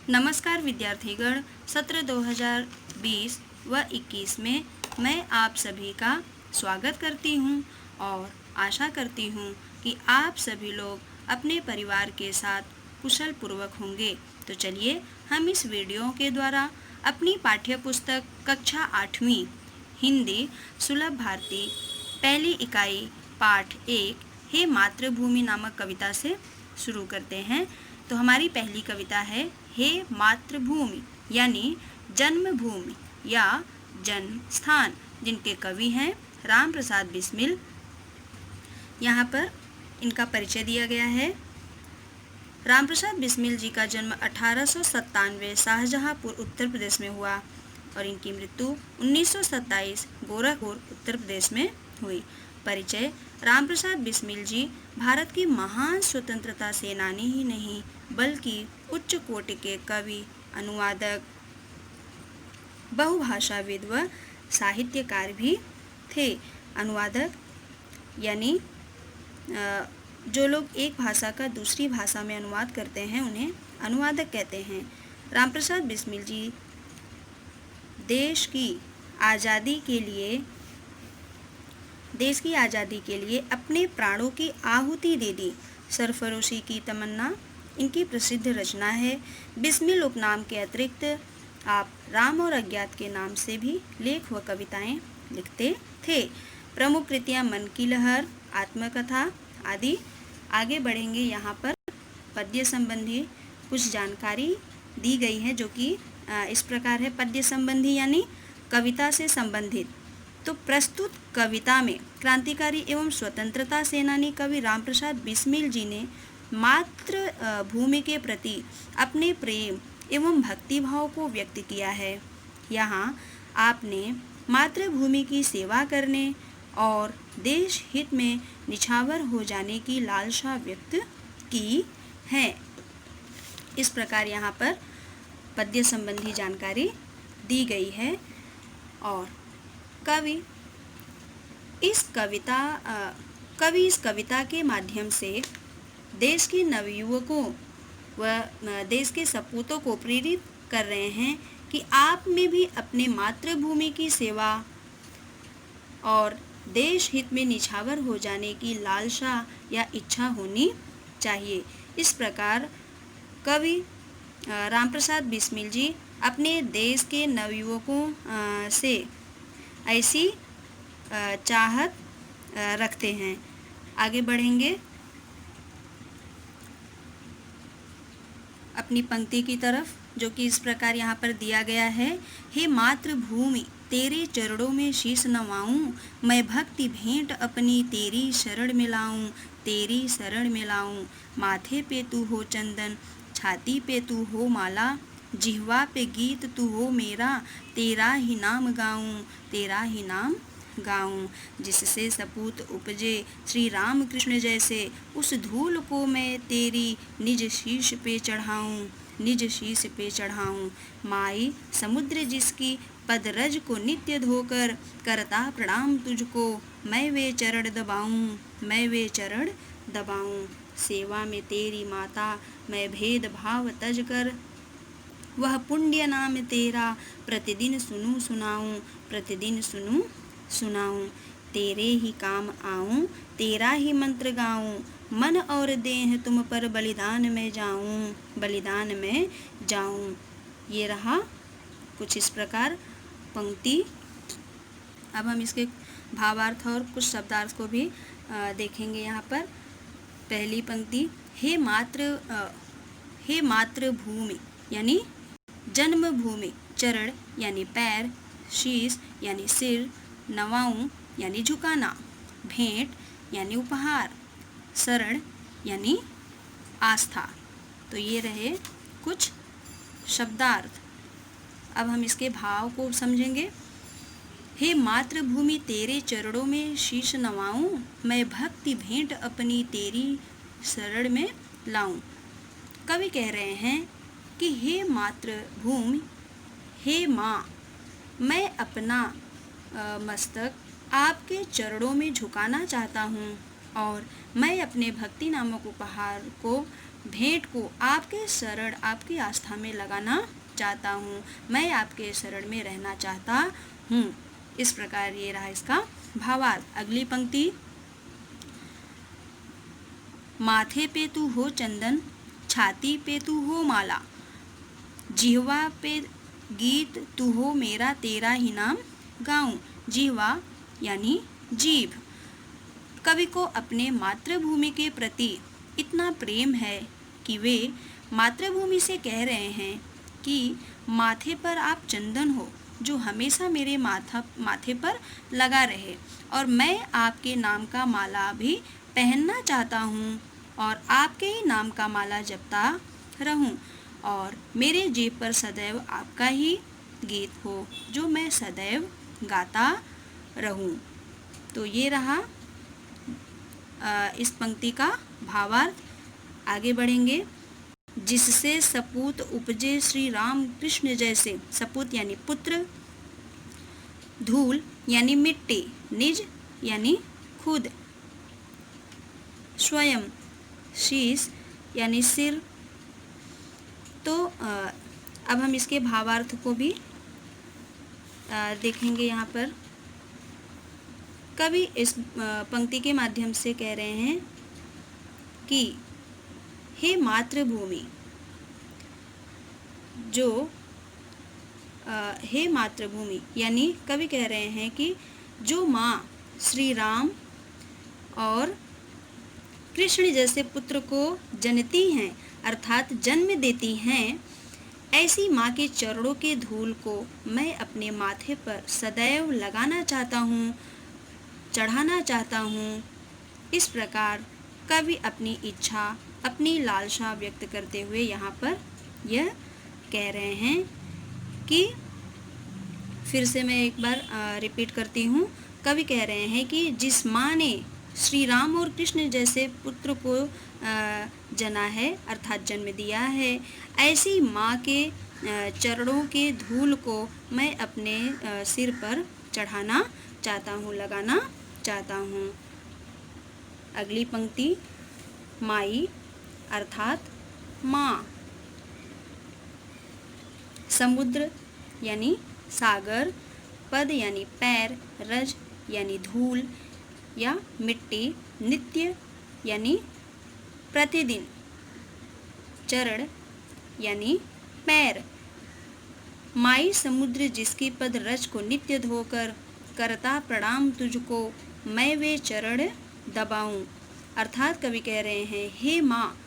नमस्कार विद्यार्थीगण, सत्र 2020 व 21 में मैं आप सभी का स्वागत करती हूं और आशा करती हूं कि आप सभी लोग अपने परिवार के साथ कुशल पूर्वक होंगे। तो चलिए हम इस वीडियो के द्वारा अपनी पाठ्य पुस्तक कक्षा 8वीं हिंदी सुलभ भारती पहली इकाई पाठ 1 हे मातृभूमि नामक कविता से शुरू करते हैं। तो हमारी पहली कविता है हे मातृभूमि, यानी जन्मभूमि या जन्म स्थान, जिनके कवि हैं राम प्रसाद बिस्मिल। यहाँ पर इनका परिचय दिया गया है। राम प्रसाद बिस्मिल जी का जन्म 1897 शाहजहांपुर उत्तर प्रदेश में हुआ और इनकी मृत्यु 1927 गोरखपुर उत्तर प्रदेश में हुई। परिचय: राम प्रसाद बिस्मिल जी भारत की महान स्वतंत्रता सेनानी ही नहीं बल्कि उच्च कोटि के कवि, अनुवादक, बहुभाषाविद व साहित्यकार भी थे। अनुवादक यानी जो लोग एक भाषा का दूसरी भाषा में अनुवाद करते हैं उन्हें अनुवादक कहते हैं। राम प्रसाद बिस्मिल जी देश की आज़ादी के लिए अपने प्राणों की आहुति दे दी। सरफरोशी की तमन्ना इनकी प्रसिद्ध रचना है। बिस्मिल उपनाम के अतिरिक्त आप राम और अज्ञात के नाम से भी लेख व कविताएं लिखते थे। प्रमुख कृतियां मन की लहर, आत्मकथा आदि। आगे बढ़ेंगे। यहाँ पर पद्य संबंधी कुछ जानकारी दी गई है जो कि इस प्रकार है। पद्य संबंधी यानी कविता से संबंधित। तो प्रस्तुत कविता में क्रांतिकारी एवं स्वतंत्रता सेनानी कवि राम प्रसाद बिस्मिल जी ने मातृभूमि के प्रति अपने प्रेम एवं भक्तिभाव को व्यक्त किया है। यहाँ आपने मातृभूमि की सेवा करने और देश हित में निछावर हो जाने की लालसा व्यक्त की है। इस प्रकार यहाँ पर पद्य संबंधी जानकारी दी गई है। और कवि इस कविता के माध्यम से देश के नवयुवकों व देश के सपूतों को प्रेरित कर रहे हैं कि आप में भी अपने मातृभूमि की सेवा और देश हित में निछावर हो जाने की लालसा या इच्छा होनी चाहिए। इस प्रकार कवि राम प्रसाद बिस्मिल जी अपने देश के नवयुवकों से ऐसी चाहत रखते हैं। आगे बढ़ेंगे अपनी पंक्ति की तरफ, जो कि इस प्रकार यहाँ पर दिया गया है। हे मातृभूमि तेरे चरणों में शीश नवाऊं, मैं भक्ति भेंट अपनी तेरी शरण में लाऊं। माथे पे तू हो चंदन, छाती पे तू हो माला, जिह्वा पे गीत तू हो मेरा, तेरा ही नाम गाऊं। जिससे सपूत उपजे श्री राम कृष्ण जैसे, उस धूल को मैं तेरी निज शीश पे चढ़ाऊं। माई समुद्र जिसकी पदरज को नित्य धोकर, करता प्रणाम तुझको मैं वे चरण दबाऊं। सेवा में तेरी माता मैं भेद भाव तज कर, वह पुण्य नाम तेरा प्रतिदिन सुनाऊं। तेरे ही काम आऊं, तेरा ही मंत्र गाऊं, मन और देह तुम पर बलिदान में जाऊं। ये रहा कुछ इस प्रकार पंक्ति। अब हम इसके भावार्थ और कुछ शब्दार्थ को भी देखेंगे। यहाँ पर पहली पंक्ति, हे मातृभूमि यानी जन्मभूमि, चरण यानी पैर, शीश यानी सिर, नवाऊं यानी झुकाना, भेंट यानी उपहार, शरण यानी आस्था। तो ये रहे कुछ शब्दार्थ। अब हम इसके भाव को समझेंगे। हे मातृभूमि तेरे चरणों में शीश नवाऊं, मैं भक्ति भेंट अपनी तेरी शरण में लाऊं। कवि कह रहे हैं कि हे मातृभूमि, हे माँ, मैं अपना मस्तक आपके चरणों में झुकाना चाहता हूँ और मैं अपने भक्ति नामक उपहार को भेंट को आपके शरण, आपकी आस्था में लगाना चाहता हूँ। मैं आपके शरण में रहना चाहता हूँ। इस प्रकार ये रहा इसका भावार्थ। अगली पंक्ति, माथे पे तू हो चंदन, छाती पे तू हो माला, जिह्वा पे गीत तू हो मेरा, तेरा ही नाम गाऊं। जिह्वा यानी जीभ। कवि को अपने मातृभूमि के प्रति इतना प्रेम है कि वे मातृभूमि से कह रहे हैं कि माथे पर आप चंदन हो जो हमेशा मेरे माथे पर लगा रहे, और मैं आपके नाम का माला भी पहनना चाहता हूँ और आपके ही नाम का माला जपता रहूँ, और मेरे जीभ पर सदैव आपका ही गीत हो जो मैं सदैव गाता रहूं। तो ये रहा इस पंक्ति का भावार्थ। आगे बढ़ेंगे। जिससे सपूत उपजे श्री राम कृष्ण जैसे, सपूत यानी पुत्र, धूल यानी मिट्टी, निज यानी खुद, स्वयं शीश यानी सिर। तो अब हम इसके भावार्थ को भी देखेंगे। यहाँ पर कवि इस पंक्ति के माध्यम से कह रहे हैं कि हे मातृभूमि, हे मातृभूमि यानी कवि कह रहे हैं कि जो माँ श्री राम और कृष्ण जैसे पुत्र को जनती हैं, अर्थात जन्म देती हैं, ऐसी माँ के चरणों के धूल को मैं अपने माथे पर सदैव लगाना चाहता हूँ, चढ़ाना चाहता हूँ। इस प्रकार कवि अपनी इच्छा, अपनी लालसा व्यक्त करते हुए यहाँ पर यह कह रहे हैं कि, फिर से मैं एक बार रिपीट करती हूँ। कवि कह रहे हैं कि जिस माँ ने श्री राम और कृष्ण जैसे पुत्र को जना है, अर्थात जन्म दिया है, ऐसी माँ के चरणों के धूल को मैं अपने सिर पर चढ़ाना चाहता हूँ, लगाना चाहता हूँ। अगली पंक्ति, माई अर्थात माँ, समुद्र यानी सागर, पद यानी पैर, रज यानी धूल या मिट्टी, नित्य यानी प्रतिदिन, चरण यानी पैर। माई समुद्र जिसकी पद रज को नित्य धोकर करता प्रणाम तुझको, मैं वे चरण दबाऊं। अर्थात कवि कह रहे हैं, हे माँ,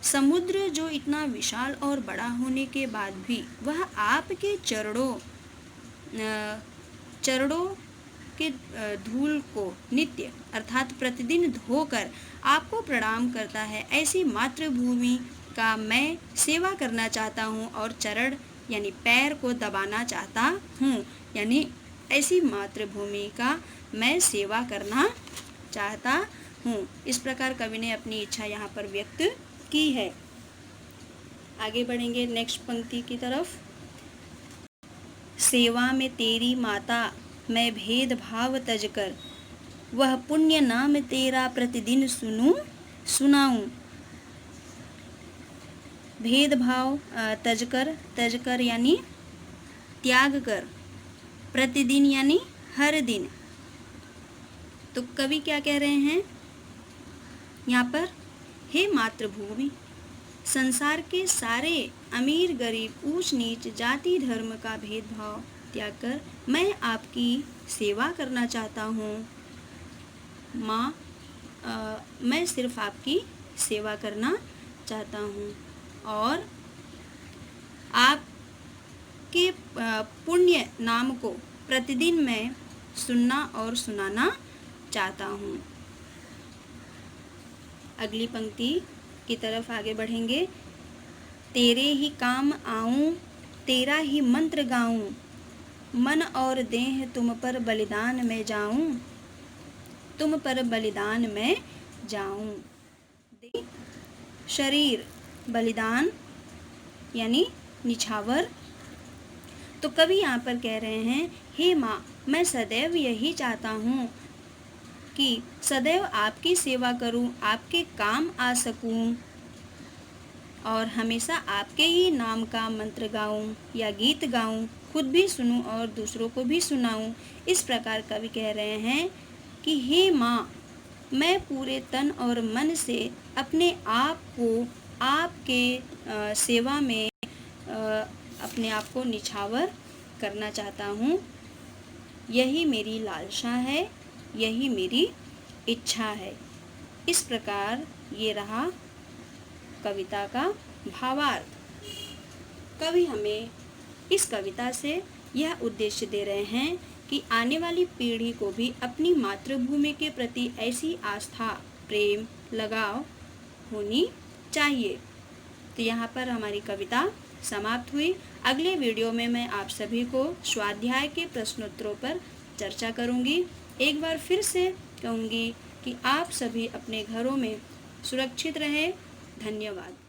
समुद्र जो इतना विशाल और बड़ा होने के बाद भी वह आपके चरणों के धूल को नित्य अर्थात प्रतिदिन धोकर आपको प्रणाम करता है, ऐसी मातृभूमि का मैं सेवा करना चाहता हूँ और चरण यानी पैर को दबाना चाहता हूँ, यानी ऐसी मातृभूमि का मैं सेवा करना चाहता हूँ। इस प्रकार कवि ने अपनी इच्छा यहाँ पर व्यक्त की है। आगे बढ़ेंगे नेक्स्ट पंक्ति की तरफ। सेवा में तेरी माता मैं भेदभाव तज कर, वह पुण्य नाम तेरा प्रतिदिन सुनाऊं। भेदभाव तजकर यानी त्याग कर, प्रतिदिन यानी हर दिन। तो कवि क्या कह रहे हैं यहाँ पर, हे मातृभूमि, संसार के सारे अमीर गरीब, ऊंच नीच, जाति धर्म का भेदभाव त्याग कर मैं आपकी सेवा करना चाहता हूँ। माँ, मैं सिर्फ आपकी सेवा करना चाहता हूँ और आपके पुण्य नाम को प्रतिदिन मैं सुनना और सुनाना चाहता हूँ। अगली पंक्ति की तरफ आगे बढ़ेंगे। तेरे ही काम आऊं, तेरा ही मंत्र गाऊं, मन और देह तुम पर बलिदान में जाऊं, तुम पर बलिदान में जाऊं। शरीर बलिदान यानी निछावर। तो कवि यहाँ पर कह रहे हैं, हे माँ, मैं सदैव यही चाहता हूँ कि सदैव आपकी सेवा करूं, आपके काम आ सकूं। और हमेशा आपके ही नाम का मंत्र गाऊं या गीत गाऊं, खुद भी सुनूं और दूसरों को भी सुनाऊं। इस प्रकार कवि कह रहे हैं कि हे माँ, मैं पूरे तन और मन से अपने आप को आपके सेवा में अपने आप को निछावर करना चाहता हूँ। यही मेरी लालसा है, यही मेरी इच्छा है। इस प्रकार ये रहा कविता का भावार्थ। कवि हमें इस कविता से यह उद्देश्य दे रहे हैं कि आने वाली पीढ़ी को भी अपनी मातृभूमि के प्रति ऐसी आस्था, प्रेम, लगाव होनी चाहिए। तो यहाँ पर हमारी कविता समाप्त हुई। अगले वीडियो में मैं आप सभी को स्वाध्याय के प्रश्नोत्तरों पर चर्चा करूँगी। एक बार फिर से कहूँगी कि आप सभी अपने घरों में सुरक्षित रहें। धन्यवाद।